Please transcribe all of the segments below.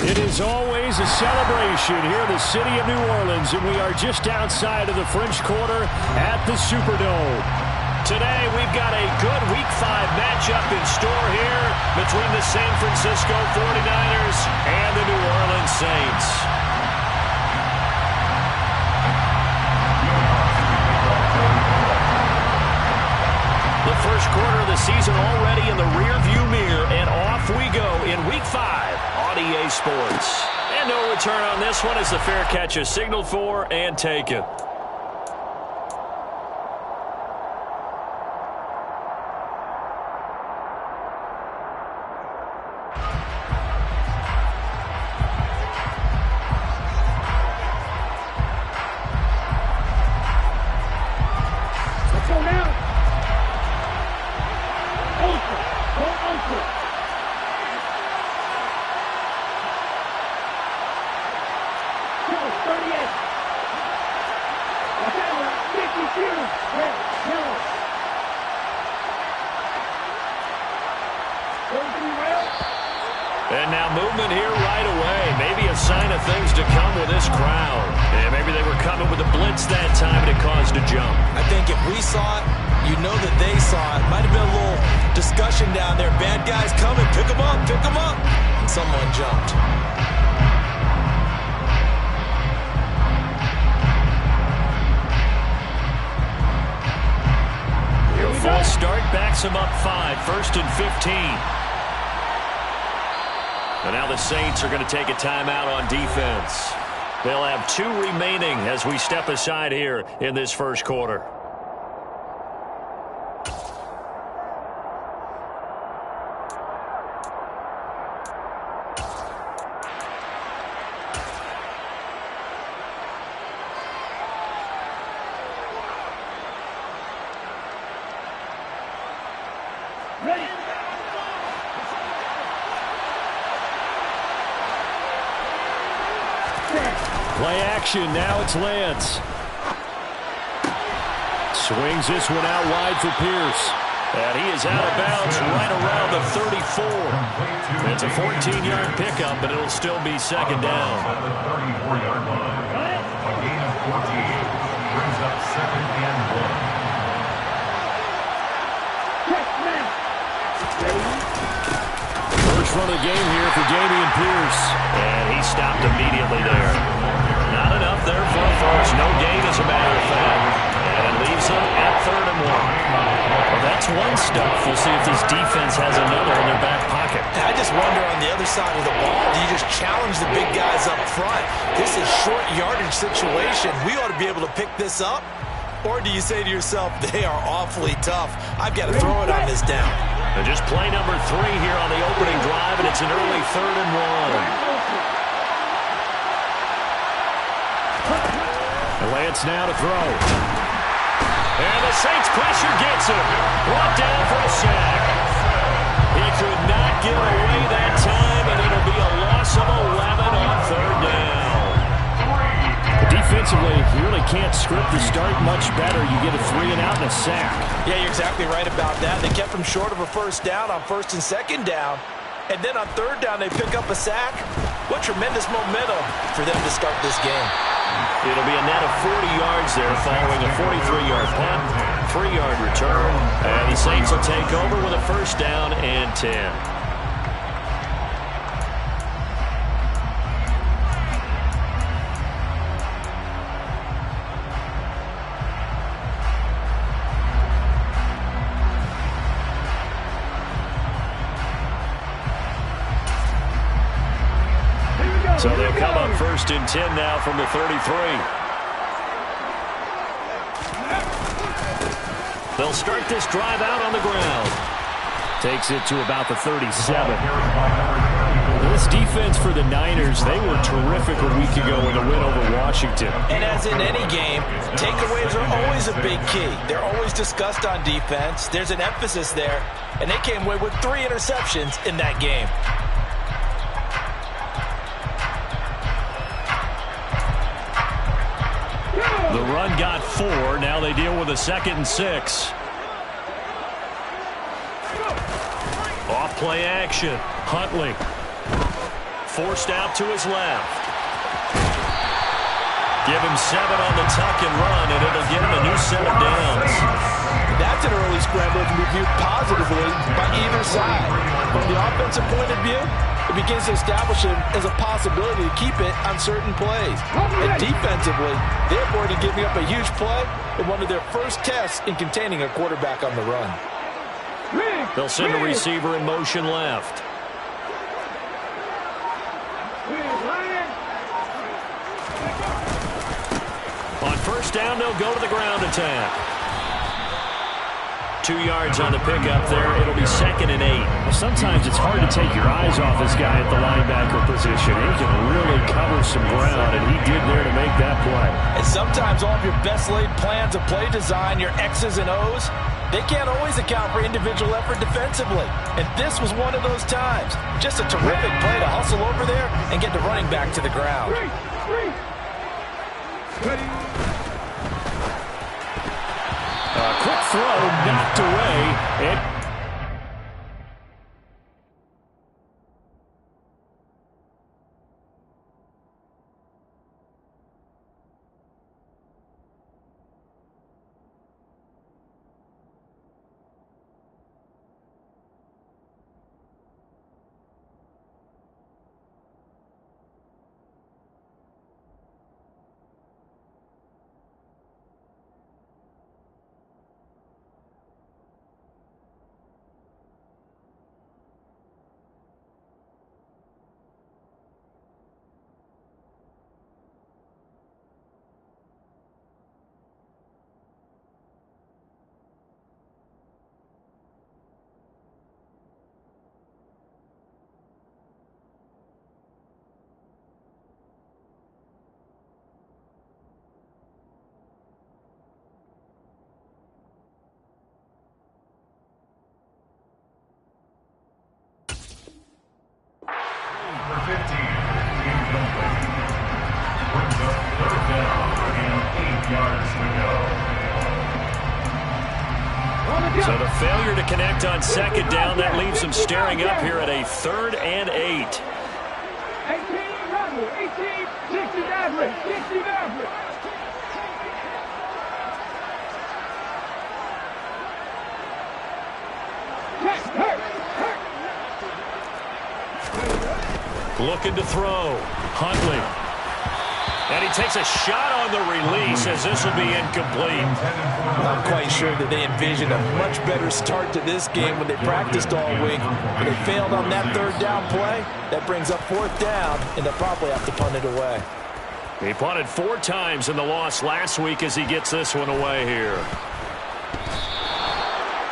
It is always a celebration here in the city of New Orleans, and we are just outside of the French Quarter at the Superdome. Today, we've got a good Week 5 matchup in store here between the San Francisco 49ers and the New Orleans Saints. The first quarter of the season already in the rearview mirror, and off we go in Week 5 on EA Sports. And no return on this one as the fair catch is signaled for and taken. And now movement here right away. Maybe a sign of things to come with this crowd. And maybe they were coming with a blitz that time and it caused a jump. I think if we saw it, you know that they saw it. Might have been a little discussion down there. Bad guys coming. Pick them up. Pick them up. And someone jumped. False start backs him up 5, 1st and 15. And now the Saints are going to take a timeout on defense. They'll have 2 remaining as we step aside here in this first quarter. Play action, now it's Lance. Swings this one out wide for Pierce. And he is out of bounds right around the 34. It's a 14-yard pickup, but it'll still be second down. On the 34-yard line. A gain of 14 brings up 2nd and 1. First run of the game here for Dameon Pierce. And he stopped immediately there. Not enough there for a first. No gain, as a matter of fact. And it leaves him at 3rd and 1. Well, that's one stuff. We'll see if this defense has another in their back pocket. I just wonder on the other side of the ball, do you just challenge the big guys up front? This is short yardage situation. We ought to be able to pick this up. Or do you say to yourself, they are awfully tough. I've got to throw it on this down. And just play number 3 here on the opening drive, and it's an early 3rd and 1. And Lance now to throw. And the Saints pressure gets him. Brought down for a sack. He could not get away that time, and it'll be a loss of 11 on 3rd down. Defensively, you really can't script the start much better. You get a 3 and out and a sack. Yeah, you're exactly right about that. They kept him short of a first down on 1st and 2nd down. And then on 3rd down, they pick up a sack. What tremendous momentum for them to start this game. It'll be a net of 40 yards there following a 43-yard punt, 3-yard return. And the Saints will take over with a 1st down and 10. So they'll come up 1st and 10 now from the 33. They'll start this drive out on the ground. Takes it to about the 37. This defense for the Niners, they were terrific a week ago in the win over Washington. And as in any game, takeaways are always a big key. They're always discussed on defense. There's an emphasis there. And they came away with 3 interceptions in that game. The run got 4. Now they deal with a 2nd and 6. Off play action. Huntley forced out to his left. Give him 7 on the tuck and run, and it'll get him a new set of downs. That's an early scramble that can be viewed positively by either side. From the offensive point of view, it begins to establish him as a possibility to keep it on certain plays. And defensively, they avoided giving up a huge play in one of their first tests in containing a quarterback on the run. They'll send a receiver in motion left. On first down, they'll go to the ground attack. 2 yards on the pickup there. It'll be 2nd and 8. Well, sometimes it's hard to take your eyes off this guy at the linebacker position. He can really cover some ground, and he did there to make that play. And sometimes all of your best laid plans of play design, your X's and O's, they can't always account for individual effort defensively. And this was one of those times. Just a terrific play to hustle over there and get the running back to the ground. Quick throw, knocked away. For 15, incomplete. Brings up 3rd down and 8 yards to go. So the failure to connect on 2nd down, that leaves them staring up here at a 3rd and 8. 60 average. Looking to throw. Huntley. And he takes a shot on the release as this will be incomplete. I'm quite sure that they envisioned a much better start to this game when they practiced all week. When they failed on that 3rd down play, that brings up 4th down, and they'll probably have to punt it away. He punted 4 times in the loss last week as he gets this one away here.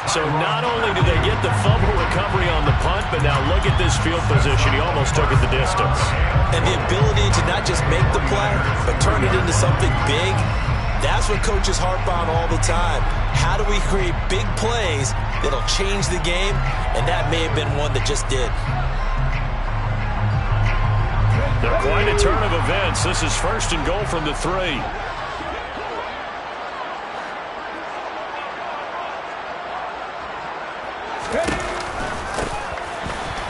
So not only do they get the fumble recovery on the punt, but now look at this field position. He almost took it the distance. And the ability to not just make the play, but turn it into something big, that's what coaches harp on all the time. How do we create big plays that'll change the game? And that may have been one that just did. They're quite a turn of events. This is 1st and goal from the 3.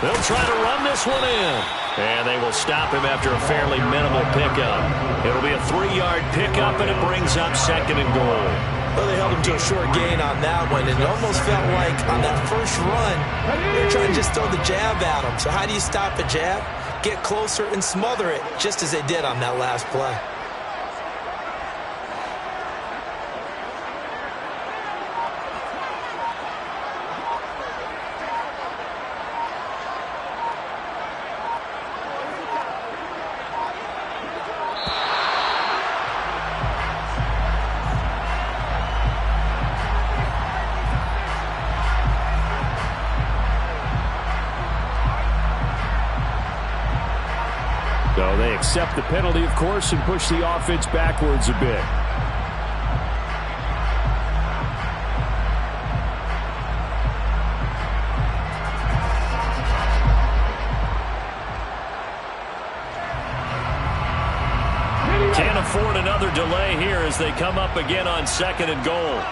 They'll try to run this one in. And they will stop him after a fairly minimal pickup. It'll be a 3-yard pickup, and it brings up 2nd and goal. Well, they held him to a short gain on that one, and it almost felt like on that first run, they were trying to just throw the jab at him. So how do you stop a jab? Get closer and smother it, just as they did on that last play. So they accept the penalty, of course, and push the offense backwards a bit. Can't afford another delay here as they come up again on 2nd and goal.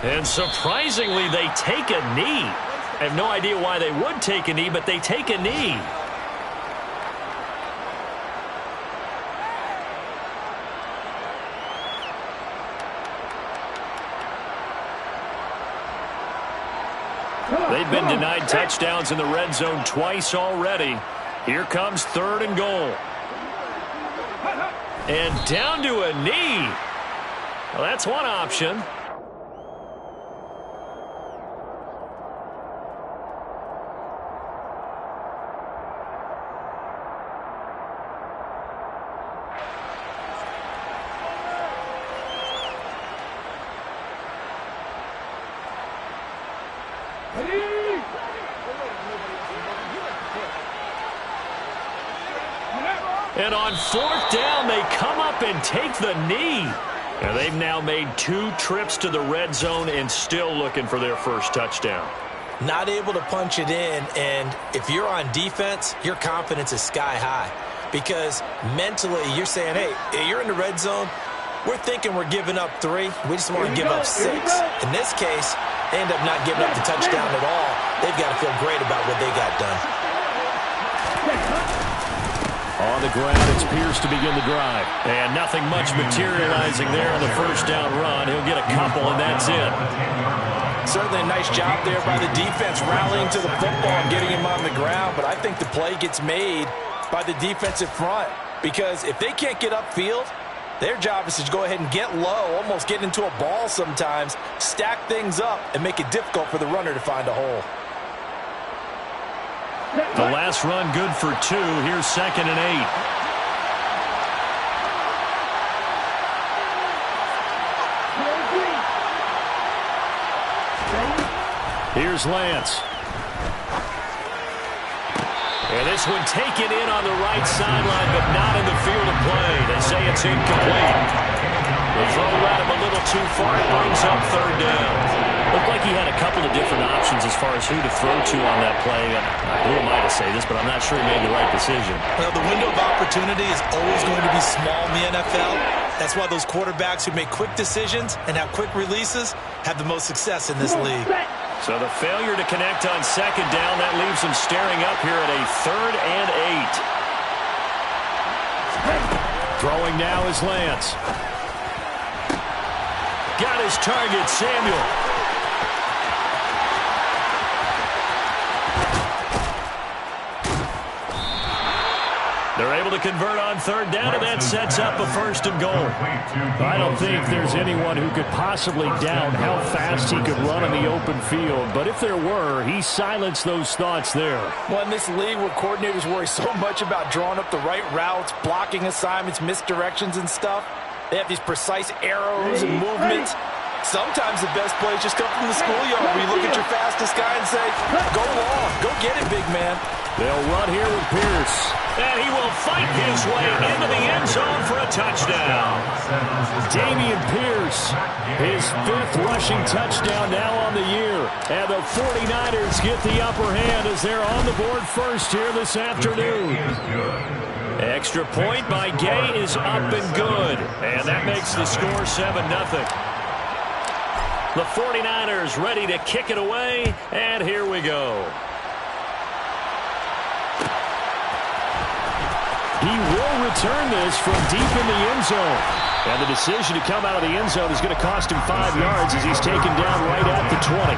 And surprisingly, they take a knee. I have no idea why they would take a knee, but they take a knee. They've been denied touchdowns in the red zone twice already. Here comes 3rd and goal. And down to a knee. Well, that's one option. And on 4th down, they come up and take the knee. And they've now made 2 trips to the red zone and still looking for their first touchdown. Not able to punch it in, and if you're on defense, your confidence is sky high. Because mentally, you're saying, hey, you're in the red zone. We're thinking we're giving up 3. We just want to give up 6. In this case, they end up not giving up the touchdown at all. They've got to feel great about what they got done. On the ground, it's Pierce to begin the drive. And nothing much materializing there on the first down run. He'll get a couple, and that's it. Certainly a nice job there by the defense rallying to the football and getting him on the ground. But I think the play gets made by the defensive front. Because if they can't get upfield, their job is to go ahead and get low, almost get into a ball sometimes, stack things up, and make it difficult for the runner to find a hole. The last run good for 2. Here's 2nd and 8. Here's Lance. And this one taken in on the right sideline, but not in the field of play. They say it's incomplete. The throw at him a little too far. It brings up 3rd down. Looked like he had a couple of different options as far as who to throw to on that play. And who am I to say this, but I'm not sure he made the right decision. Well, the window of opportunity is always going to be small in the NFL. That's why those quarterbacks who make quick decisions and have quick releases have the most success in this league. So the failure to connect on 2nd down, that leaves them staring up here at a 3rd and 8. Throwing now is Lance. Got his target, Samuel. They're able to convert on 3rd down, and that sets up a 1st and goal. I don't think there's anyone who could possibly doubt how fast he could run in the open field. But if there were, he silenced those thoughts there. Well, in this league where coordinators worry so much about drawing up the right routes, blocking assignments, misdirections and stuff, they have these precise arrows and movements. Sometimes the best plays just come from the schoolyard where you look at your fastest guy and say, go long, go get it, big man. They'll run here with Pierce. And he will fight his way into the end zone for a touchdown. Dameon Pierce, his 5th rushing touchdown now on the year. And the 49ers get the upper hand as they're on the board first here this afternoon. Extra point by Gay is up and good. And that makes the score 7-0. The 49ers ready to kick it away. And here we go. He will return this from deep in the end zone. And the decision to come out of the end zone is going to cost him 5 yards as he's taken down right at the 20.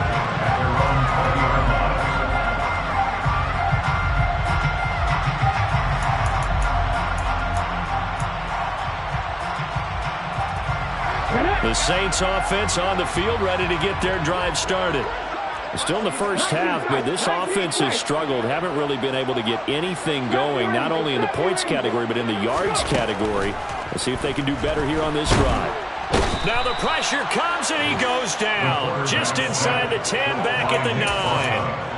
The Saints offense on the field ready to get their drive started. Still in the first half, but this offense has struggled. Haven't really been able to get anything going, not only in the points category, but in the yards category. Let's see if they can do better here on this drive. Now the pressure comes, and he goes down. Just inside the 10, back at the 9.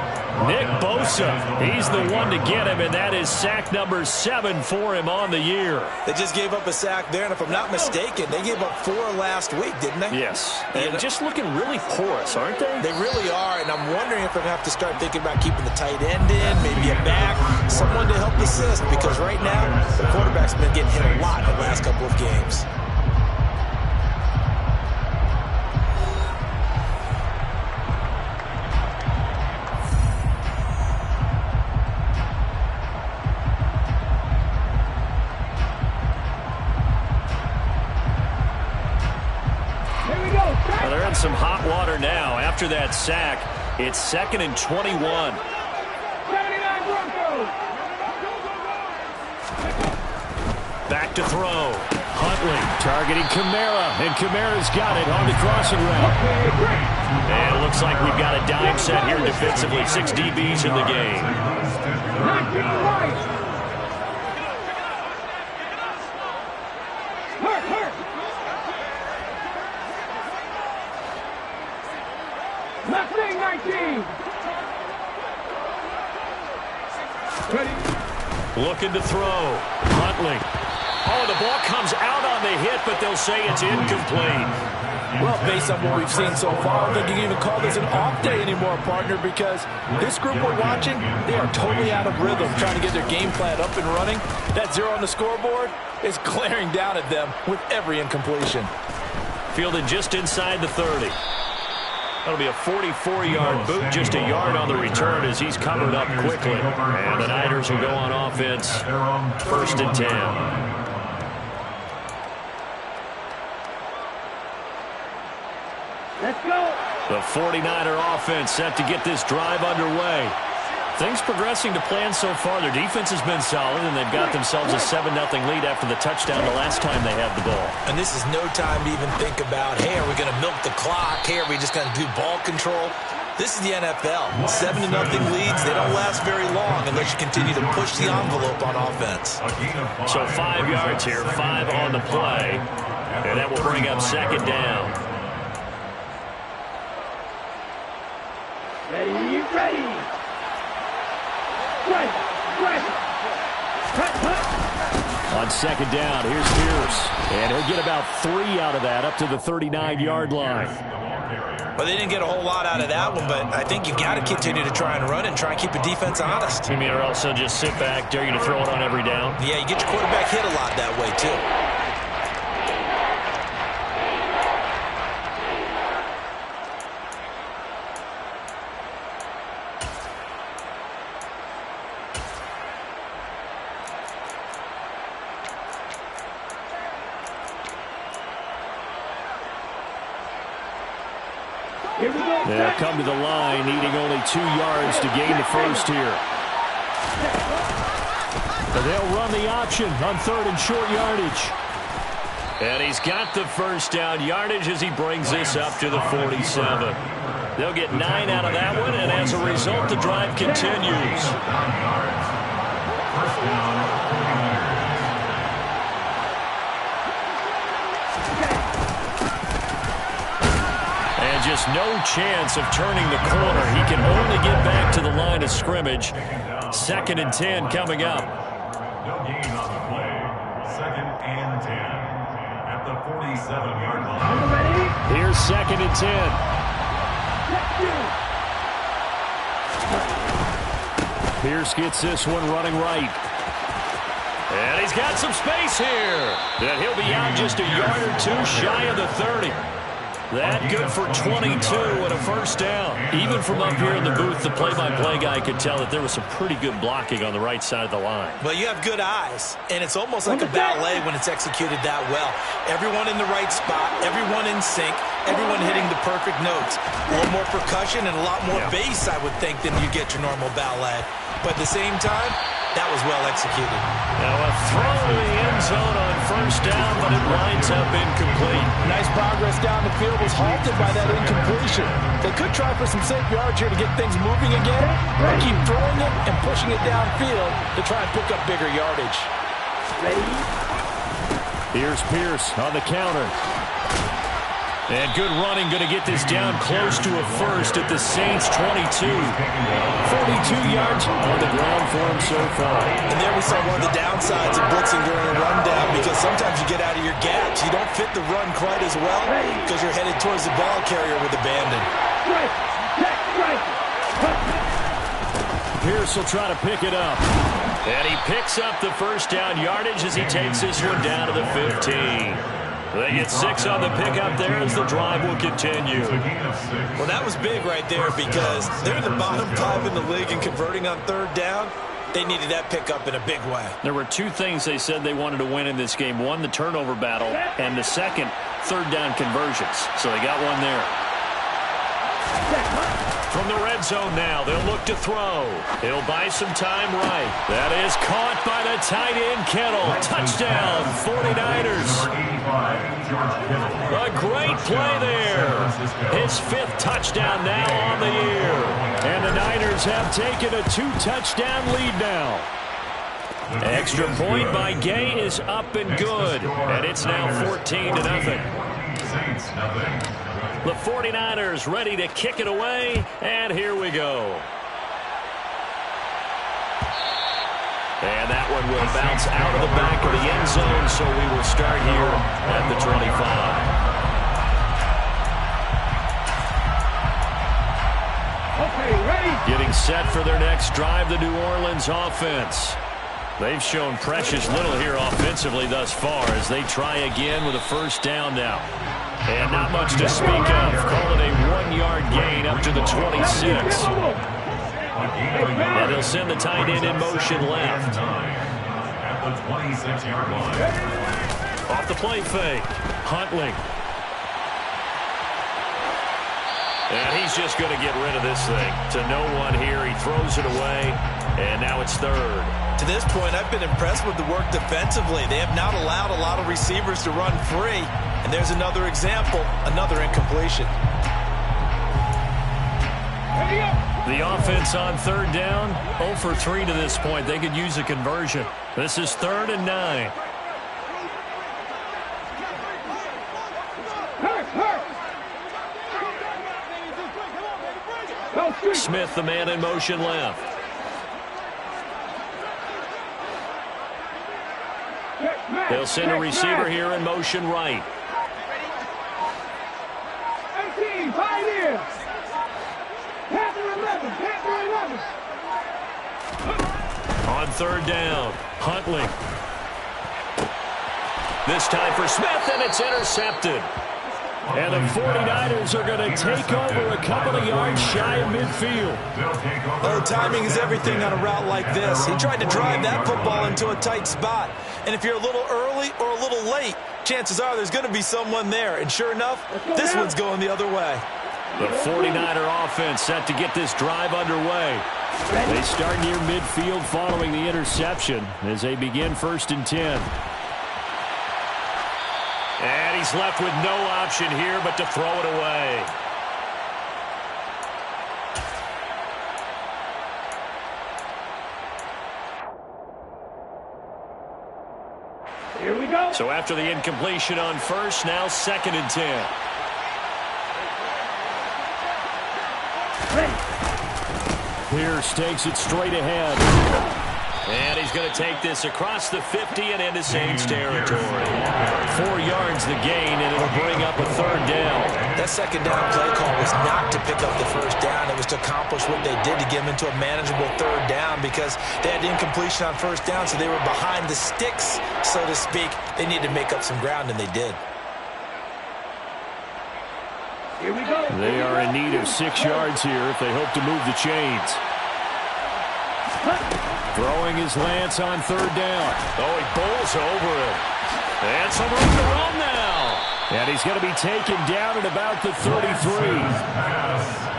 Nick Bosa, he's the one to get him, and that is sack number 7 for him on the year. They just gave up a sack there, and if I'm not mistaken, they gave up 4 last week, didn't they? Yes, and just looking really porous, aren't they? They really are, and I'm wondering if I have to start thinking about keeping the tight end in, maybe a back, someone to help assist, because right now, the quarterback's been getting hit a lot in the last couple of games. Well, they're in some hot water now. After that sack, it's 2nd and 21. Back to throw. Huntley targeting Kamara, and Kamara's got it on the crossing route. And it looks like we've got a dime set here defensively. 6 DBs in the game. Looking to throw. Huntley. Oh, the ball comes out on the hit, but they'll say it's incomplete. Well, based on what we've seen so far, I don't think you can even call this an off day anymore, partner, because this group we're watching, they are totally out of rhythm, trying to get their game plan up and running. That 0 on the scoreboard is glaring down at them with every incompletion. Fielded just inside the 30. That'll be a 44-yard boot, just a yard on the return as he's covered up quickly. And the Niners will go on offense, 1st and 10. Let's go. The 49er offense set to get this drive underway. Things progressing to plan so far. Their defense has been solid, and they've got themselves a 7-0 lead after the touchdown the last time they had the ball. And this is no time to even think about, hey, are we going to milk the clock? Hey, are we just going to do ball control? This is the NFL. 7-0 leads, they don't last very long unless you continue to push the envelope on offense. So 5 yards here, 5 on the play, and that will bring up 2nd down. Ready, ready. On 2nd down, here's Pierce. And he'll get about 3 out of that up to the 39-yard line. Well, they didn't get a whole lot out of that one, but I think you've got to continue to try and run and try and keep the defense honest. You mean, or else they'll just sit back, dare you to throw it on every down? Yeah, you get your quarterback hit a lot that way, too. They'll come to the line, needing only 2 yards to gain the first here. But they'll run the option on 3rd and short yardage. And he's got the first down yardage as he brings this up to the 47. They'll get 9 out of that one, and as a result, the drive continues. First down. Just no chance of turning the corner. He can only get back to the line of scrimmage. 2nd and 10 coming up. No gain on the play. 2nd and 10 at the 47-yard line. Here's 2nd and 10. Pierce gets this one running right. And he's got some space here. And he'll be out just a yard or 2 shy of the 30. That good for 22 and a first down. Even from up here in the booth, the play-by-play guy could tell that there was some pretty good blocking on the right side of the line. Well, you have good eyes, and it's almost like a ballet when it's executed that well. Everyone in the right spot, everyone in sync, everyone hitting the perfect notes. A little more percussion and a lot more bass, I would think, than you get your normal ballet. But at the same time, that was well executed. Now a throw to the end zone on first down, but it winds up incomplete. Nice progress down the field was halted by that incompletion. They could try for some safe yards here to get things moving again, or keep throwing it and pushing it downfield to try and pick up bigger yardage. Ready? Here's Pierce on the counter. And good running, going to get this down close to a first at the Saints' 22. 42 yards on the ground for him so far. And there we saw one of the downsides of blitzing during a rundown, because sometimes you get out of your gaps. You don't fit the run quite as well because you're headed towards the ball carrier with abandon. Pierce will try to pick it up. And he picks up the first down yardage as he takes this one down to the 15. They get 6 on the pickup there as the drive will continue. Well, that was big right there because they're in the bottom 5 in the league in converting on 3rd down. They needed that pickup in a big way. There were 2 things they said they wanted to win in this game. One, the turnover battle, and the second, third down conversions. So they got one there. From the red zone now, they'll look to throw. He'll buy some time right. That is caught by the tight end, Kittle. Touchdown, 49ers. A great play there. His 5th touchdown now on the year. And the Niners have taken a 2-touchdown lead now. Extra point by Gay is up and good. And it's now 14-0. The 49ers ready to kick it away, and here we go. And that one will bounce out of the back of the end zone, so we will start here at the 25. Okay, ready? Getting set for their next drive, the New Orleans offense. They've shown precious little here offensively thus far as they try again with a first down now. And not much to speak of. Call it a 1-yard gain up to the 26. And they'll send the tight end in motion left. At the 26-yard line. Off the play fake. Huntley. And he's just going to get rid of this thing. To no one here. He throws it away. And now it's third. To this point, I've been impressed with the work defensively. They have not allowed a lot of receivers to run free. And there's another example, another incompletion. The offense on third down, 0 for 3 to this point. They could use a conversion. This is 3rd and 9. Smith, the man in motion left. They'll send a receiver here in motion right. 18, Pioneers. Panther 11. On third down, Huntley. This time for Smith, and it's intercepted. And the 49ers are going to take over a couple of yards shy of midfield. Oh, timing is everything on a route like this. He tried to drive that football into a tight spot. And if you're a little early or a little late, chances are there's going to be someone there. And sure enough, this one's going the other way. The 49er offense set to get this drive underway. They start near midfield following the interception as they begin 1st and 10. And he's left with no option here but to throw it away. Here we go. So after the incompletion on first, now 2nd and 10. Pierce takes it straight ahead. And he's going to take this across the 50 and into Saints territory. 4 yards the gain, and it'll bring up a third down. That second down play call was not to pick up the first down. It was to accomplish what they did to get them into a manageable third down because they had incompletion on first down, so they were behind the sticks, so to speak. They needed to make up some ground, and they did. Here we go. They are in need of 6 yards here if they hope to move the chains. Throwing his Lance on third down. Oh, he bowls over it. And some room to run now. And he's going to be taken down at about the 33.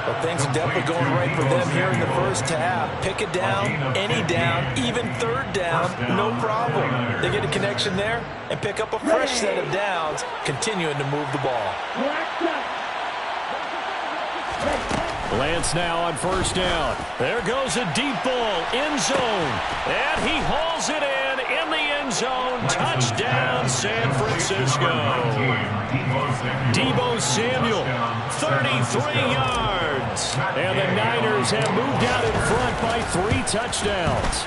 Well, things are definitely going right for them here in the first half. Pick it down, any down, even third down, no problem. They get a connection there and pick up a fresh set of downs, continuing to move the ball. Lance now on first down. There goes a deep ball, end zone. And he hauls it in the end zone. Touchdown, San Francisco. Deebo Samuel, 33 yards. And the Niners have moved out in front by 3 touchdowns.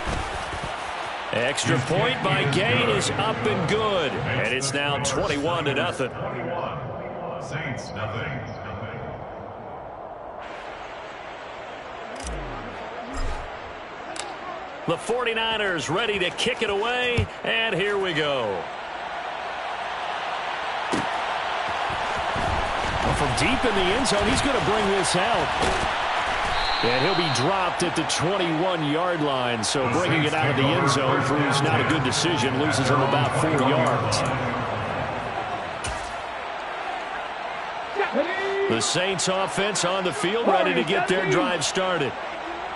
Extra point by Gay is up and good. And it's now 21-0. 21. Saints, nothing. The 49ers ready to kick it away, and here we go. From deep in the end zone, he's going to bring this out. And he'll be dropped at the 21-yard line, so bringing it out of the end zone proves not a good decision, loses him about 4 yards. The Saints offense on the field, ready to get their drive started.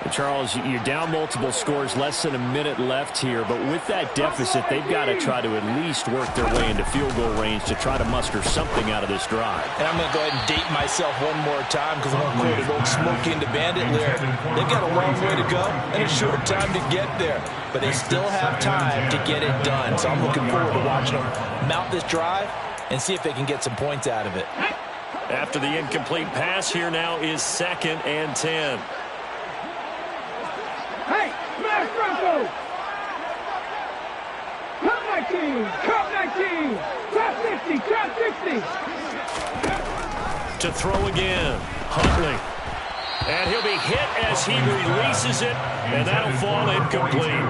And Charles, you're down multiple scores, less than a minute left here. But with that deficit, they've got to try to at least work their way into field goal range to try to muster something out of this drive. And I'm going to go ahead and date myself one more time because I'm going to quote an old Smokey and the Bandit lyric. They've got a long way to go and a short time to get there. But they still have time to get it done. So I'm looking forward to watching them mount this drive and see if they can get some points out of it. After the incomplete pass, here now is 2nd and 10. Hey, smash Bronco! Come 19! Come 19! Top 50! Top 60! To throw again, Huntley. And he'll be hit as he releases it, and that'll fall incomplete.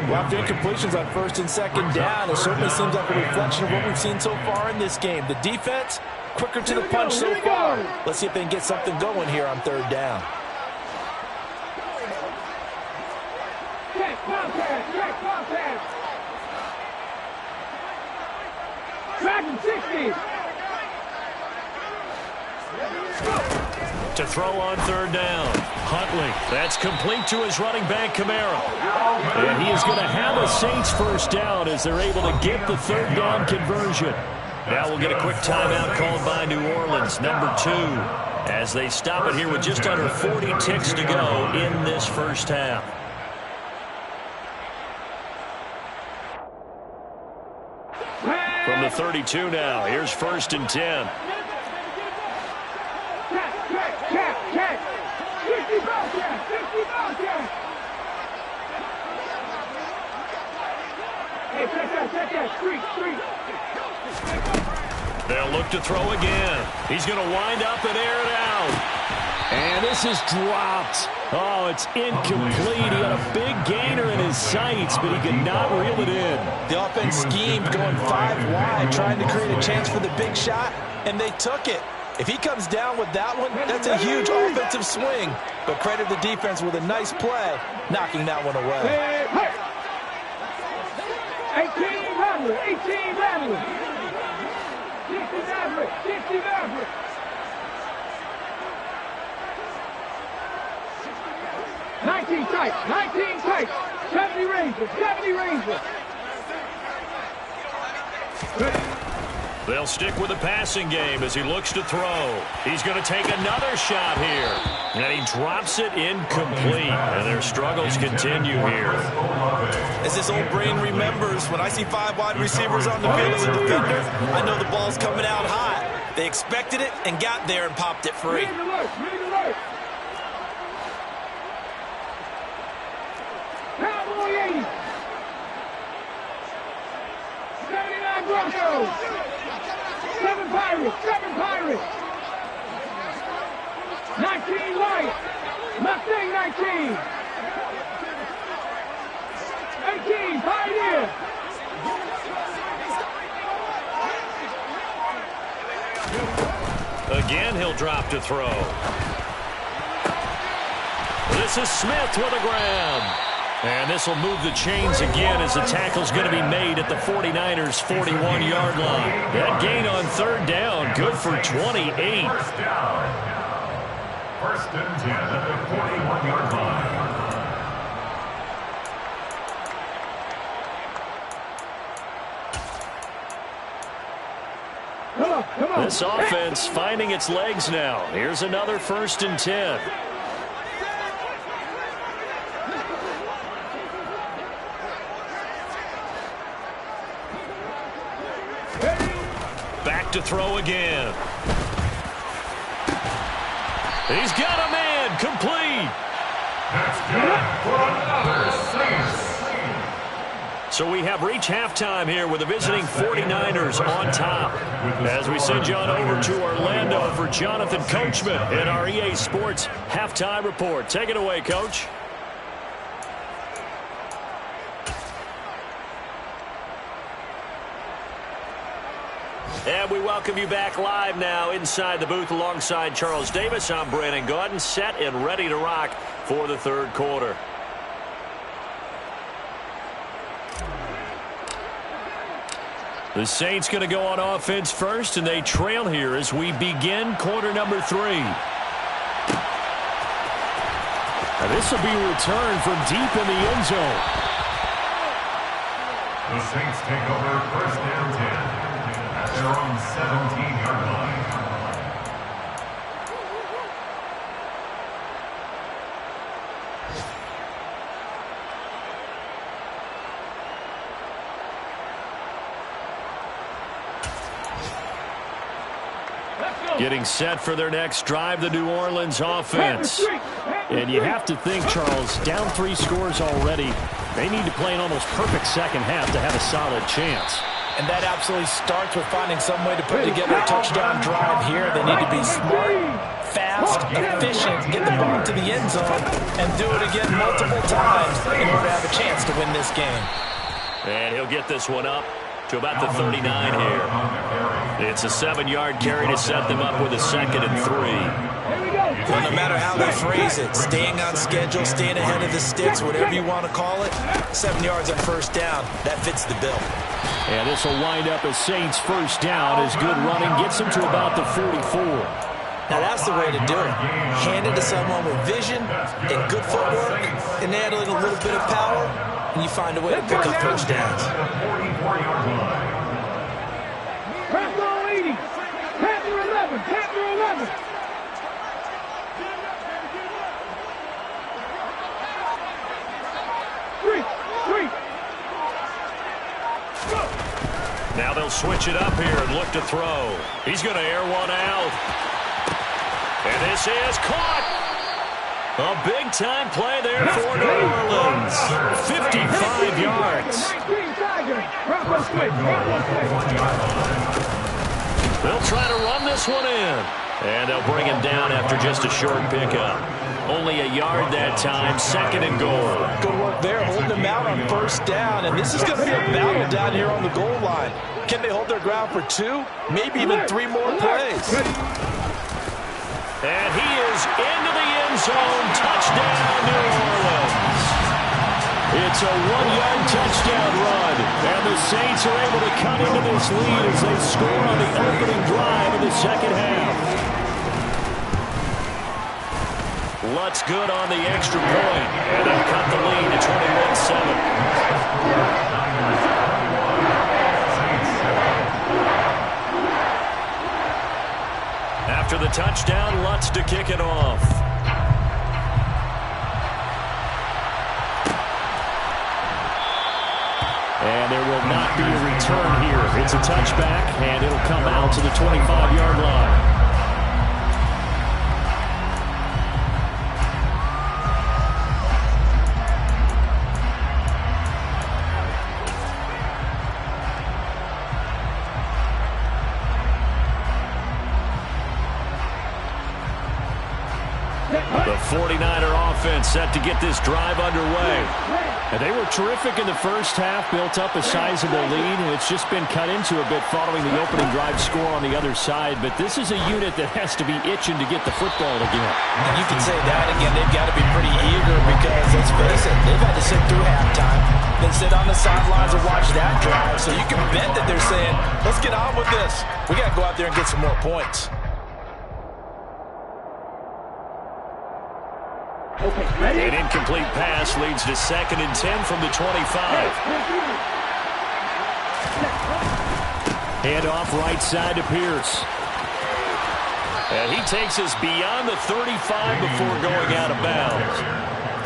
Well, after incompletions on 1st and 2nd down, it certainly seems like a reflection of what we've seen so far in this game. The defense, quicker to the punch so far. Let's see if they can get something going here on 3rd down. Check contact! Check contact! Dragon 60! To throw on 3rd down, Huntley. That's complete to his running back, Kamara. And he is going to have a Saints 1st down as they're able to get the 3rd down conversion. Now we'll get a quick timeout called by New Orleans, number 2, as they stop it here with just under 40 ticks to go in this 1st half. From the 32 now, here's 1st and 10. Check! 50 ball check! 50 ball check! Hey, check that! Street! They'll look to throw again. He's going to wind up and air it out. And this is dropped. Oh, it's incomplete. He had a big gainer in his sights, but he could not reel it in. The offense schemed going 5 wide, trying to create a chance for the big shot, and they took it. If he comes down with that one, that's a huge offensive swing. But credit the defense with a nice play, knocking that one away. 18 Rattler! 18 Rattler! 60 Maverick! 60 Maverick! Nineteen tight, 70 Ranger. They'll stick with the passing game as he looks to throw. He's going to take another shot here. And he drops it incomplete. And their struggles continue here. As this old brain remembers, when I see 5 wide receivers on the field as a defender, I know the ball's coming out hot. They expected it and got there and popped it free. Cowboy 80. 79 Broncos. 7 Pirates. 19 Light. Mustang 19. 18 Pioneer. Again, he'll drop to throw. This is Smith with a grab. And this will move the chains again as the tackle's going to be made at the 49ers' 41-yard line. That gain on 3rd down, good for 28. 1st down. 1st and 10 at the 41-yard line. Come on. This offense finding its legs now. Here's another 1st and 10. Back to throw again. He's got a man, complete. Touchdown for another Saints. So we have reached halftime here with the visiting 49ers on top. As we send you on over to Orlando for Jonathan Coachman in our EA Sports Halftime Report. Take it away, Coach. And we welcome you back live now inside the booth alongside Charles Davis. I'm Brandon Gaudin, set and ready to rock for the 3rd quarter. The Saints going to go on offense first, and they trail here as we begin quarter number 3. And this will be returned from deep in the end zone. The Saints take over first down 10 at their own 17-yard line. Getting set for their next drive, the New Orleans offense. And you have to think, Charles, down 3 scores already. They need to play an almost perfect second half to have a solid chance. And that absolutely starts with finding some way to put together a touchdown drive here. They need to be smart, fast, efficient, get the ball to the end zone, and do it again multiple times in order to have a chance to win this game. And he'll get this one up to about the 39 here. It's a 7-yard carry to set them up with a 2nd and 3. Well, no matter how they phrase it, staying on schedule, staying ahead of the sticks, whatever you want to call it, 7 yards on first down, that fits the bill. And this will wind up as Saints first down as good running gets them to about the 44. Now that's the way to do it. Hand it to someone with vision and good footwork, and add a little bit of power, and you find a way to pick up first downs. Panther 80. Panther 11. Panther 11. Now they'll switch it up here and look to throw. He's going to air one out. And this is caught. A big-time play there for New Orleans. 55 yards. They'll try to run this one in. And they'll bring him down after just a short pickup. Only a yard that time, 2nd and goal. Good work there, holding them out on first down. And this is going to be a battle down here on the goal line. Can they hold their ground for 2, maybe even 3 more plays? And he is into the end zone. Touchdown, New Orleans. It's a 1-yard touchdown run. And the Saints are able to cut into this lead as they score on the opening drive of the second half. Lutz good on the extra point. And they'll cut the lead to 21-7. After the touchdown, Lutz to kick it off. And there will not be a return here. It's a touchback, and it'll come out to the 25-yard line. The 49er offense set to get this drive underway. And they were terrific in the first half, built up a sizable lead, and it's just been cut into a bit following the opening drive score on the other side. But this is a unit that has to be itching to get the football again. And you can say that again. They've got to be pretty eager because, let's face it, they've had to sit through halftime, then sit on the sidelines and watch that drive. So you can bet that they're saying, let's get on with this. We got to go out there and get some more points. An incomplete pass leads to 2nd and 10 from the 25. Hand off right side to Pierce. And he takes us beyond the 35 before going out of bounds.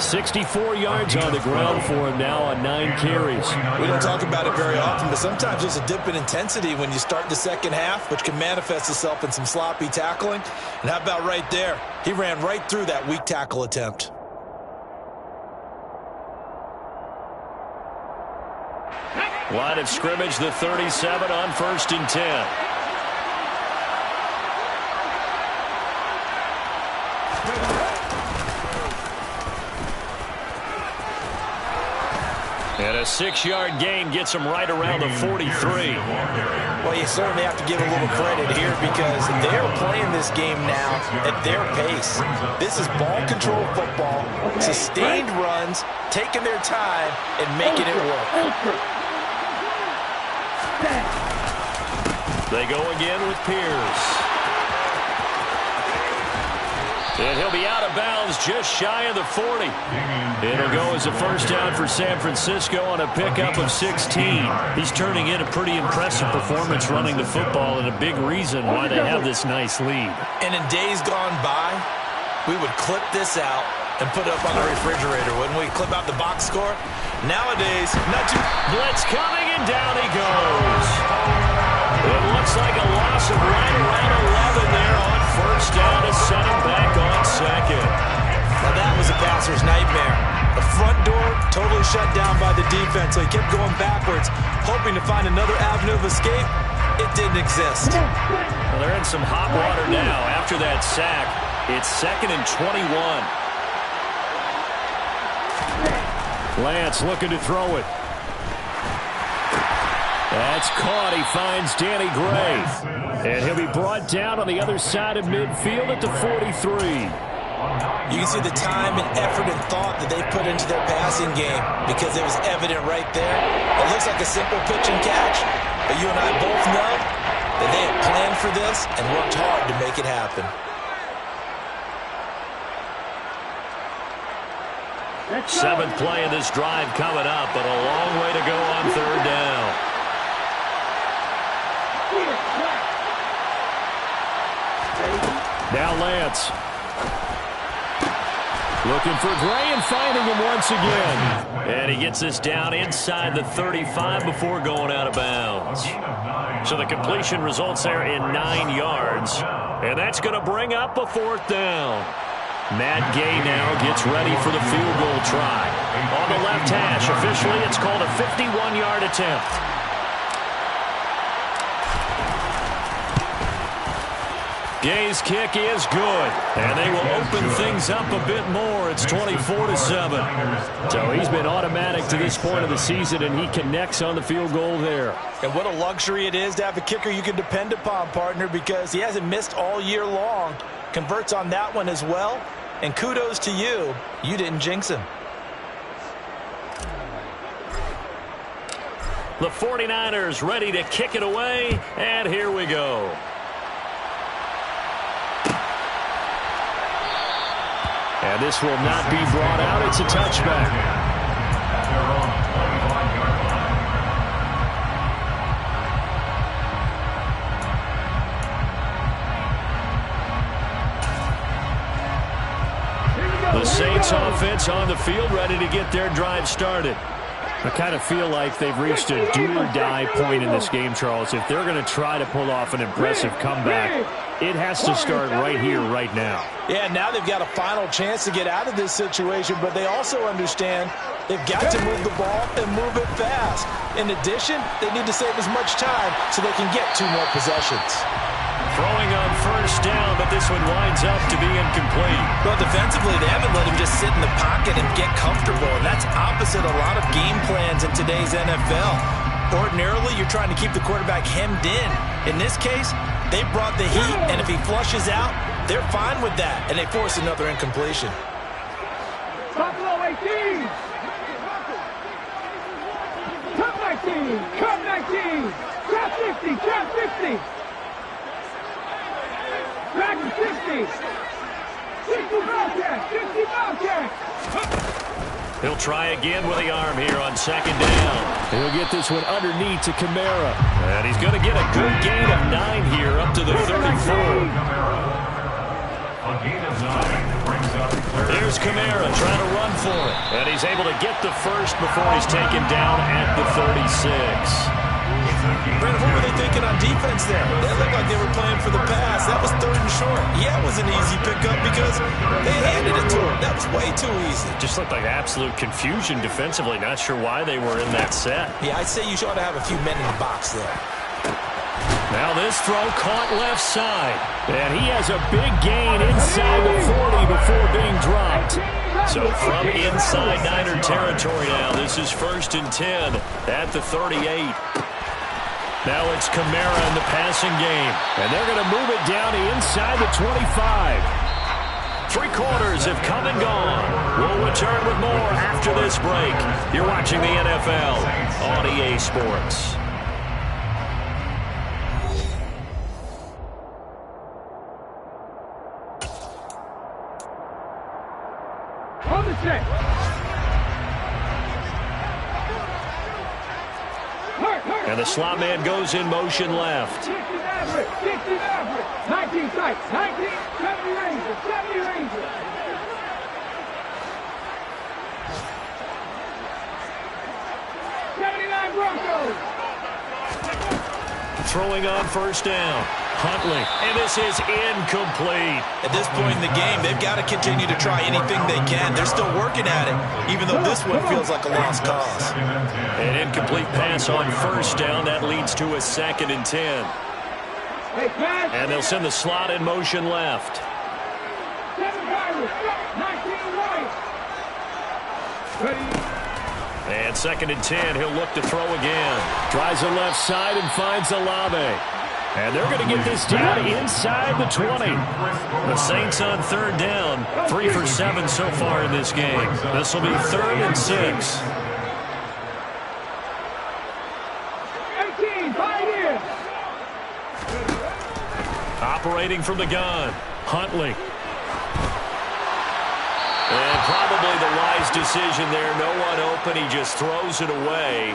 64 yards on the ground for him now on 9 carries. We don't talk about it very often, but sometimes there's a dip in intensity when you start the second half, which can manifest itself in some sloppy tackling. And how about right there? He ran right through that weak tackle attempt. Line of scrimmage, the 37 on 1st and 10. And a 6-yard gain gets them right around the 43. Well, you certainly have to give a little credit here because they're playing this game now at their pace. This is ball control football, sustained runs, taking their time and making it work. They go again with Pierce. And he'll be out of bounds just shy of the 40. It'll go as a first down for San Francisco on a pickup of 16. He's turning in a pretty impressive performance running the football and a big reason why they have this nice lead. And in days gone by, we would clip this out and put it up on the refrigerator, wouldn't we? Clip out the box score. Nowadays, not too... Blitz coming, and down he goes. It looks like a loss of right around 11 there on first down to set him back on second. Now that was a passer's nightmare. The front door totally shut down by the defense, so he kept going backwards, hoping to find another avenue of escape. It didn't exist. Well, they're in some hot water now after that sack. It's 2nd and 21. Lance looking to throw it. That's caught. He finds Danny Gray. And he'll be brought down on the other side of midfield at the 43. You can see the time and effort and thought that they put into their passing game because it was evident right there. It looks like a simple pitch and catch, but you and I both know that they had planned for this and worked hard to make it happen. Seventh play of this drive coming up, but a long way to go on third down. Now Lance. Looking for Gray and finding him once again. And he gets this down inside the 35 before going out of bounds. So the completion results there in 9 yards. And that's going to bring up a fourth down. Matt Gay now gets ready for the field goal try. On the left hash, officially it's called a 51-yard attempt. Gay's kick is good, and they will open things up a bit more. It's 24-7. So he's been automatic to this point of the season, and he connects on the field goal there. And what a luxury it is to have a kicker you can depend upon, partner, because he hasn't missed all year long. Converts on that one as well. And kudos to you. You didn't jinx him. The 49ers ready to kick it away, and here we go. And this will not be brought out. It's a touchback. The Saints offense on the field ready to get their drive started. I kind of feel like they've reached a do-or-die point in this game, Charles. If they're going to try to pull off an impressive comeback, it has to start right here, right now. Yeah, now they've got a final chance to get out of this situation, but they also understand they've got to move the ball and move it fast. In addition, they need to save as much time so they can get 2 more possessions. Throwing on first down, but this one winds up to be incomplete. Well, defensively, they haven't let him just sit in the pocket and get comfortable, and that's opposite a lot of game plans in today's NFL. Ordinarily, you're trying to keep the quarterback hemmed in. In this case, they brought the heat, and if he flushes out, they're fine with that, and they force another incompletion. Buffalo 18! Cut 19! Cut 19! Cut 50! Cut 50! Back to 60! 60 Bobcats! 60 Bobcats! He'll try again with the arm here on second down. He'll get this one underneath to Kamara. And he's going to get a good gain of 9 here up to the 34. Here's Kamara trying to run for it. And he's able to get the first before he's taken down at the 36. Brandon, what were they thinking on defense there? They looked like they were playing for the pass. That was 3rd and short. Yeah, it was an easy pickup because they handed it to him. That was way too easy. Just looked like absolute confusion defensively. Not sure why they were in that set. Yeah, I'd say you ought to have a few men in the box there. Now this throw caught left side. And he has a big gain inside the 40 before being dropped. So from inside Niner territory now, this is 1st and 10 at the 38. Now it's Kamara in the passing game. And they're going to move it down to inside the 25. 3 quarters have come and gone. We'll return with more after this break. You're watching the NFL on EA Sports. check. And the slot man goes in motion left. 60 average, 60 average. 19 sights, 19, 70 Rangers, 70 Rangers. Broncos. Throwing on first down. Huntley. And this is incomplete. At this point in the game, they've got to continue to try anything they can. They're still working at it, even though this one feels like a lost cause. An incomplete pass on first down. That leads to a 2nd and 10. And they'll send the slot in motion left. 7 drivers, 19 right. Ready. And 2nd and 10, he'll look to throw again. Tries the left side and finds Olave. And they're going to get this down inside the 20. The Saints on 3rd down. 3 for 7 so far in this game. This will be 3rd and 6. 18, 5 in. Operating from the gun. Huntley. And probably the wise decision there. No one open. He just throws it away.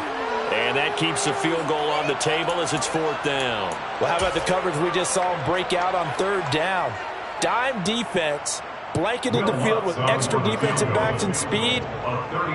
And that keeps the field goal on the table as it's 4th down. Well, how about the coverage we just saw him break out on 3rd down? Dime defense, blanketed the field with extra defensive backs and speed,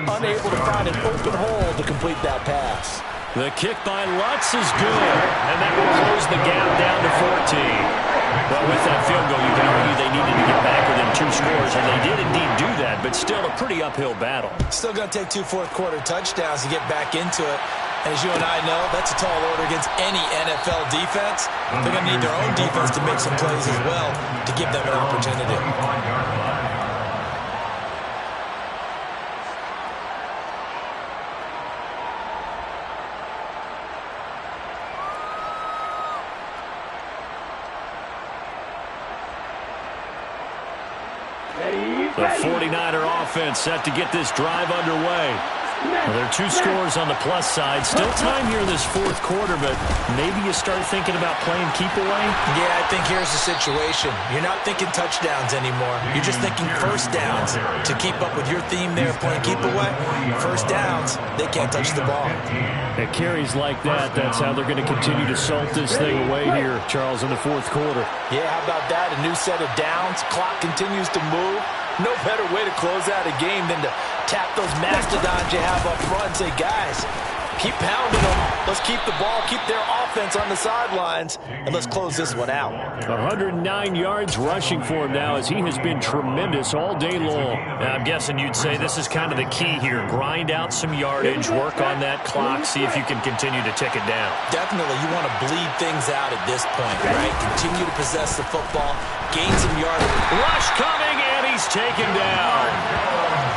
unable to find an open hole to complete that pass. The kick by Lutz is good, and that will close the gap down to 14. Well, with that field goal, you can argue they needed to get back within 2 scores, and they did indeed do that, but still a pretty uphill battle. Still going to take 2 fourth-quarter touchdowns to get back into it. As you and I know, that's a tall order against any NFL defense. They're going to need their own defense to make some plays as well to give them an opportunity. The 49er offense set to get this drive underway. Well, there are 2 scores on the plus side. Still time here in this 4th quarter, but maybe you start thinking about playing keep away? Yeah, I think here's the situation. You're not thinking touchdowns anymore. You're just thinking first downs. To keep up with your theme there, playing keep away, first downs, they can't touch the ball. At carries like that, that's how they're going to continue to salt this thing away here, Charles, in the 4th quarter. Yeah, how about that? A new set of downs. Clock continues to move. No better way to close out a game than to tap those mastodons you have up front and say, guys, keep pounding them. Let's keep the ball, keep their offense on the sidelines, and let's close this one out. 109 yards rushing for him now as he has been tremendous all day long. Now, I'm guessing you'd say this is kind of the key here. Grind out some yardage, work on that clock, see if you can continue to tick it down. Definitely. You want to bleed things out at this point, right? Continue to possess the football, gain some yardage. Rush coming, and he's taken down.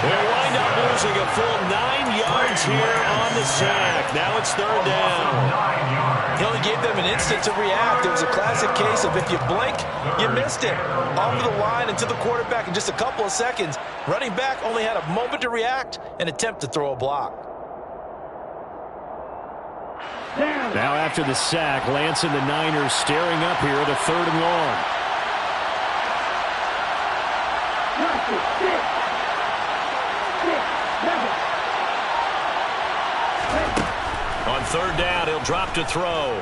They'll wind up losing a full 9 yards here on the sack. Now it's 3rd down. He only gave them an instant to react. It was a classic case of if you blink, you missed it. Off of the line and to the quarterback in just a couple of seconds. Running back only had a moment to react and attempt to throw a block. Now after the sack, Lance and the Niners staring up here at a 3rd and long. On 3rd down, he'll drop to throw.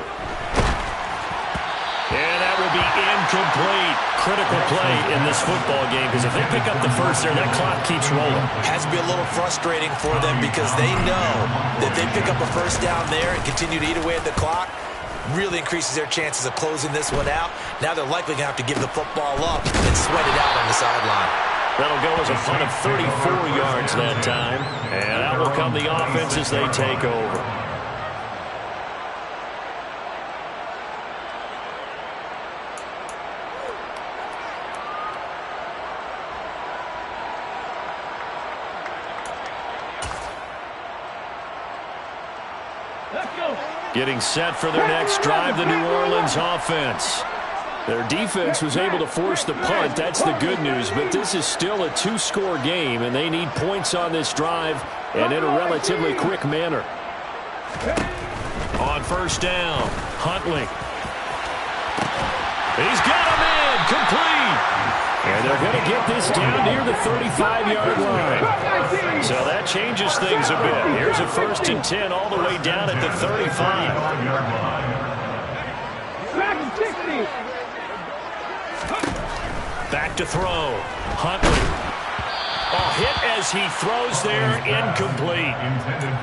And that will be incomplete. Critical play in this football game because if they pick up the first there, that clock keeps rolling. Has to be a little frustrating for them because they know that they pick up a first down there and continue to eat away at the clock. Really increases their chances of closing this one out. Now they're likely going to have to give the football up and sweat it out on the sideline. That'll go as a punt of 34 yards that time. And out will come the offense as they take over. Getting set for their next drive, the New Orleans offense. Their defense was able to force the punt. That's the good news, but this is still a 2-score game, and they need points on this drive and in a relatively quick manner. On first down, Huntley. He's got him in, complete. And they're going to get this down near the 35-yard line. So that changes things a bit. Here's a 1st and 10 all the way down at the 35. Back to throw. Huntley. Oh, hit as he throws there, incomplete.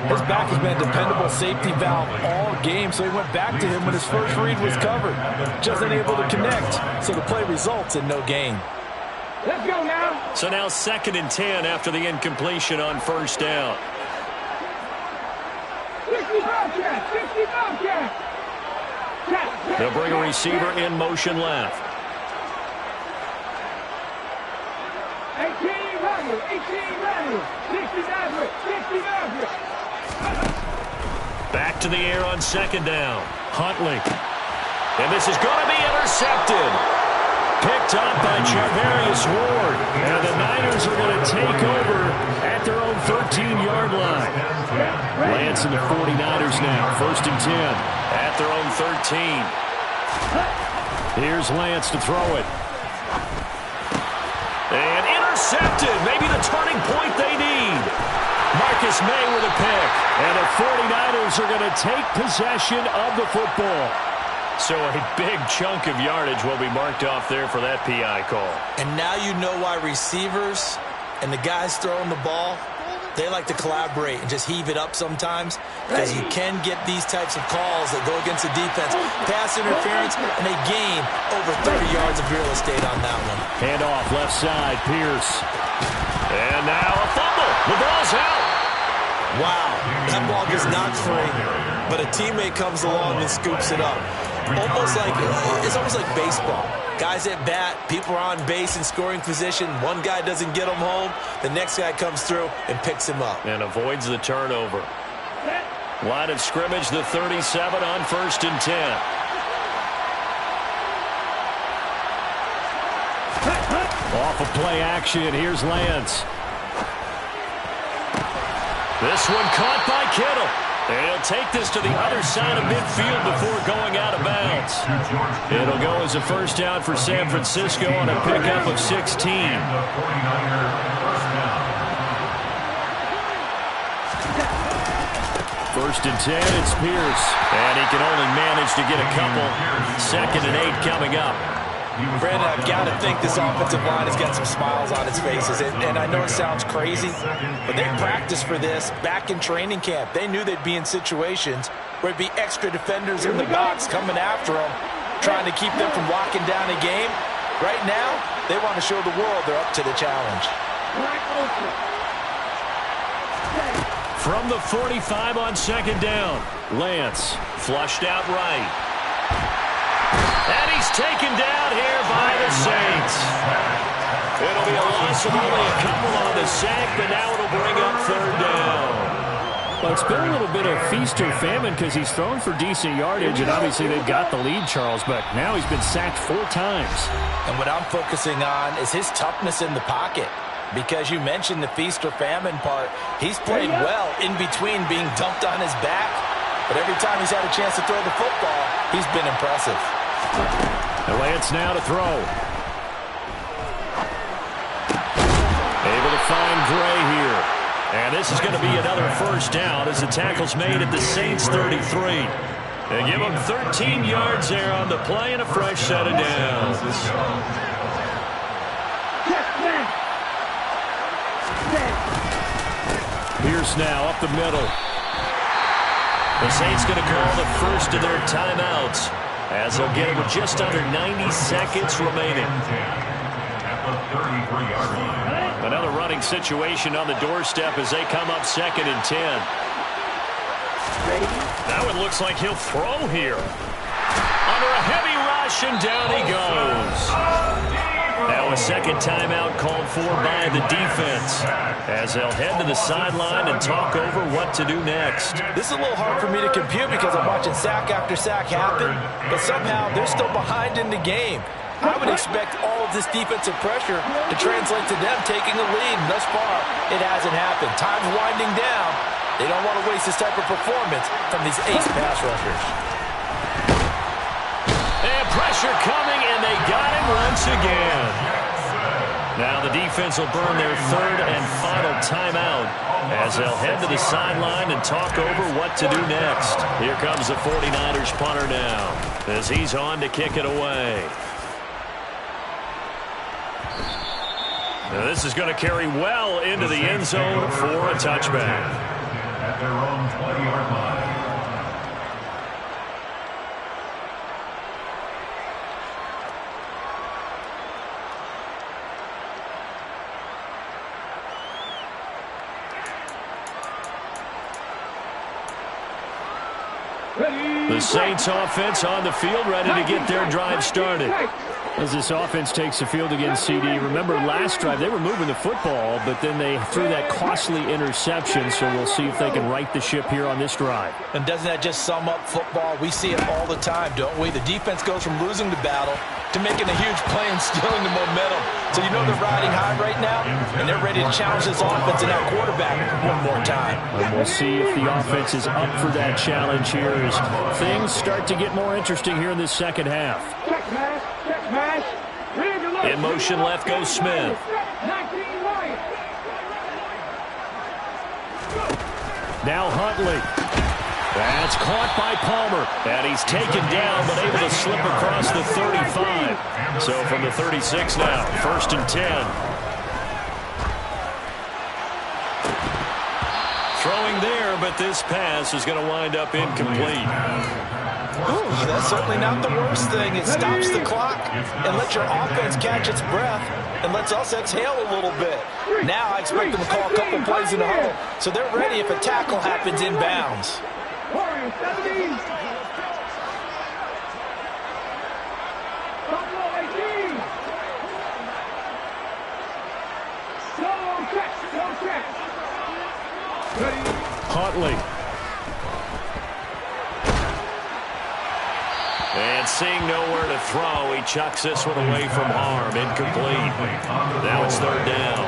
His back has been a dependable safety valve all game, so he went back to him when his first read was covered. Just unable to connect, so the play results in no gain. Let's go now. So now 2nd and 10 after the incompletion on 1st down. 60 Bobcat, 60 Bobcat. They'll bring a receiver in motion left. 18 Randall, 18 Randall, 60 Maverick, 60 Maverick. Back to the air on 2nd down. Huntley. And this is going to be intercepted. Picked up by Charvarius Ward. And the Niners are going to take over at their own 13-yard line. Lance and the 49ers now. 1st and 10 at their own 13. Here's Lance to throw it. And intercepted. Maybe the turning point they need. Marcus May with a pick. And the 49ers are going to take possession of the football. So a big chunk of yardage will be marked off there for that PI call. And now you know why receivers and the guys throwing the ball, they like to collaborate and just heave it up sometimes, because you can get these types of calls that go against the defense. Pass interference, and they gain over 30 yards of real estate on that one. Hand off left side, Pierce. And now a fumble. The ball's out. Wow, that ball gets knocked free, but a teammate comes along and scoops it up. It's almost like baseball. Guys at bat, people are on base in scoring position. One guy doesn't get him home. The next guy comes through and picks him up. And avoids the turnover. Line of scrimmage, the 37 on 1st and 10. Off of play action, here's Lance. This one caught by Kittle. And he'll take this to the other side of midfield before going out of bounds. It'll go as a 1st down for San Francisco on a pickup of 16. First and 10, it's Pierce. And he can only manage to get a couple. 2nd and 8 coming up. Brandon, I've got to think this offensive line has got some smiles on its faces. And I know it sounds crazy, but they practiced for this back in training camp. They knew they'd be in situations where it'd be extra defenders in the box coming after them, trying to keep them from locking down a game. Right now, they want to show the world they're up to the challenge. From the 45 on 2nd down, Lance flushed out right. And he's taken down here by the Saints. It'll be a loss of only a couple on the sack, but now it'll bring up 3rd down. Well, it's been a little bit of feast or famine because he's thrown for decent yardage, and obviously they've got the lead, Charles, but now he's been sacked 4 times. And what I'm focusing on is his toughness in the pocket. Because you mentioned the feast or famine part, he's played well in between being dumped on his back. But every time he's had a chance to throw the football, he's been impressive. And Lance now to throw. Able to find Gray here. And this is going to be another 1st down as the tackle's made at the Saints 33. They give him 13 yards there on the play and a fresh set of downs. Pierce now up the middle. The Saints going to call the first of their timeouts as they'll get it with just under 90 seconds remaining. Another running situation on the doorstep as they come up 2nd and 10. That one looks like he'll throw here. Under a heavy rush, and down he goes. Now a 2nd timeout called for by the defense as they'll head to the sideline and talk over what to do next. This is a little hard for me to compute because I'm watching sack after sack happen, but somehow they're still behind in the game. I would expect all of this defensive pressure to translate to them taking a lead, and thus far, it hasn't happened. Time's winding down. They don't want to waste this type of performance from these ace pass rushers. And pressure coming, and they got him once again. Now the defense will burn their third and final timeout as they'll head to the sideline and talk over what to do next. Here comes the 49ers punter now as he's on to kick it away. Now this is going to carry well into the end zone for a touchback. At their own 20-yard line. The Saints offense on the field, ready to get their drive started. As this offense takes the field against CD, remember last drive they were moving the football, but then they threw that costly interception, so we'll see if they can right the ship here on this drive. And doesn't that just sum up football? We see it all the time, don't we? The defense goes from losing the battle to making a huge play and stealing the momentum. So you know they're riding high right now, and they're ready to challenge this offense and that quarterback one more time. And we'll see if the offense is up for that challenge here as things start to get more interesting here in this second half. Check mash, check mash. In motion left goes Smith. 19 right. Now Huntley. That's caught by Palmer. And he's taken down but able to slip across the 35. So from the 36 now, 1st and 10. Throwing there, but this pass is going to wind up incomplete. Ooh, that's certainly not the worst thing. It stops the clock and lets your offense catch its breath and lets us exhale a little bit. Now I expect them to call a couple plays in a huddle, so they're ready if a tackle happens inbounds. Huntley. And seeing nowhere to throw, he chucks this one away from harm. Incomplete. Now it's 3rd down.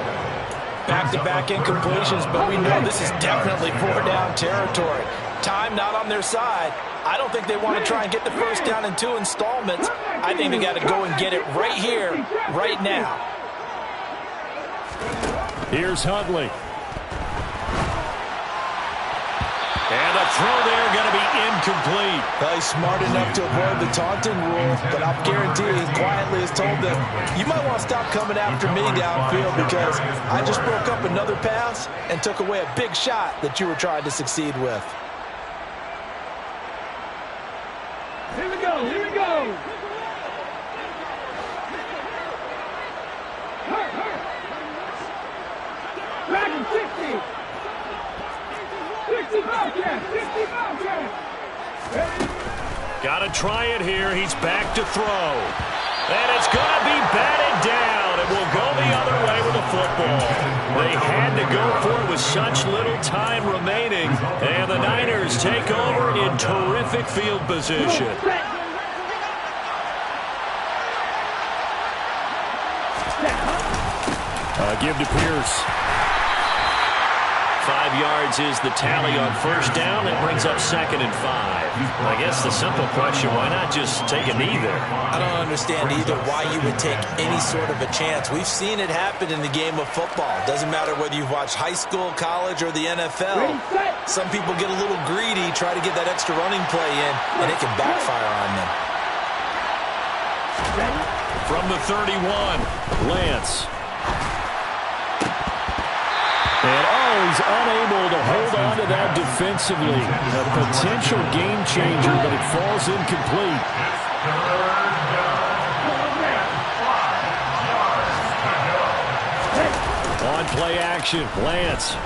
Back-to-back incompletions, but we know this is definitely 4-down territory. Time not on their side. I don't think they want to try and get the first down in 2 installments. I think they got to go and get it right here, right now. Here's Huntley. And a throw there going to be incomplete. Well, he's smart enough to avoid the taunting rule, but I'll guarantee he quietly has told them, you might want to stop coming after me downfield because I just broke up another pass and took away a big shot that you were trying to succeed with. Here we go, here we go. Dragon 60. 60 Bobcats, 60 Bobcats. Got to try it here. He's back to throw. And it's going to be batted down. It will go the other way with the football. They had to go for it with such little time remaining. And the Niners take over in terrific field position. Give to Pierce. 5 yards is the tally on 1st down. That brings up 2nd and 5. I guess the simple question, why not just take a knee there? I don't understand either why you would take any sort of a chance. We've seen it happen in the game of football. Doesn't matter whether you've watched high school, college, or the NFL. Some people get a little greedy, try to get that extra running play in, and it can backfire on them. From the 31, Lance. And, he's unable to hold on to that defensively. A potential game changer, but it falls incomplete. On play action, Lance.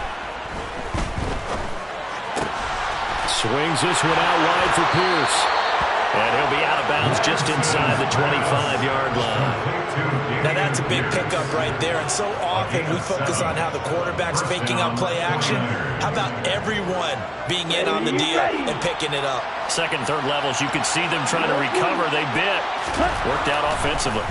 Swings this one out wide for Pierce. And he'll be out of bounds just inside the 25-yard line. Now that's a big pickup right there, and so often we focus on how the quarterback's faking out play action. How about everyone being in on the deal and picking it up? 2nd, 3rd levels, you can see them trying to recover. They bit. Worked out offensively.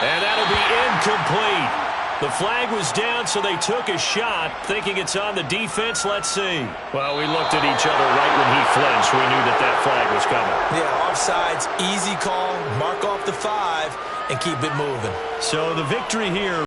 And that'll be incomplete. The flag was down, so they took a shot, thinking it's on the defense. Let's see. Well, we looked at each other right when he flinched. We knew that flag was coming. Yeah, offsides, easy call, mark off the 5, and keep it moving. So the victory here